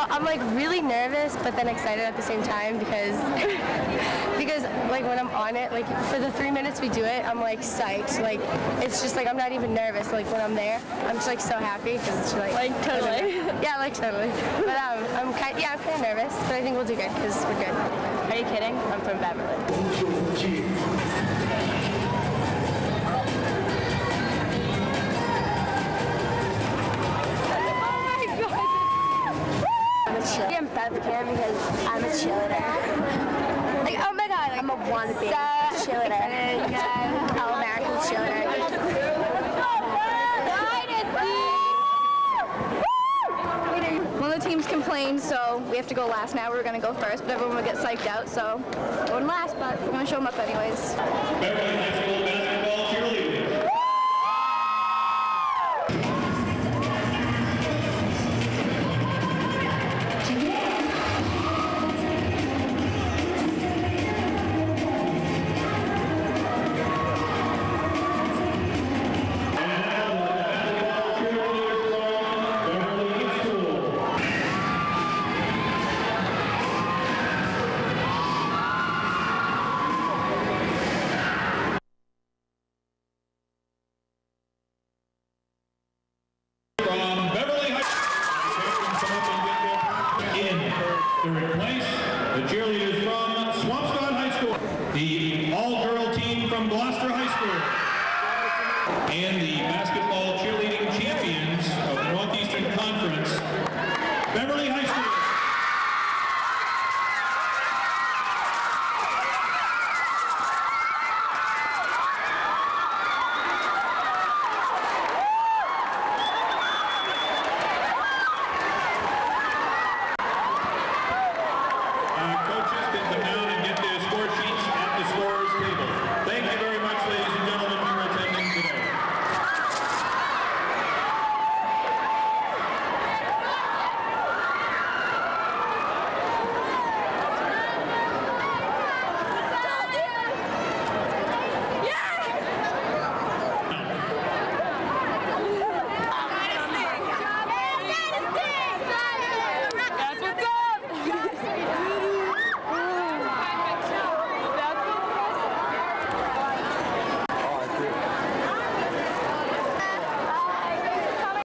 I'm like really nervous, but then excited at the same time because like when I'm on it, like for the 3 minutes we do it, I'm like psyched. Like it's just like I'm not even nervous. Like when I'm there, I'm just like so happy because it's like totally. Yeah, like totally. But I'm kind of nervous, but I think we'll do good because we're good. Are you kidding? I'm from Beverly. I'm Bethlehem because I'm a cheerleader. Like, oh my god, like, I'm a wannabe cheerleader. All-American cheerleader. One of the teams complained, so we have to go last now. We were going to go first, but everyone would get psyched out, so going last, but we're going to show them up anyways. Beverly High School basketball cheerleading. To replace the cheerleaders from Swampscott High School, the all-girl team from Gloucester High School, and the basketball cheerleading champions of the Northeastern Conference, Beverly High School.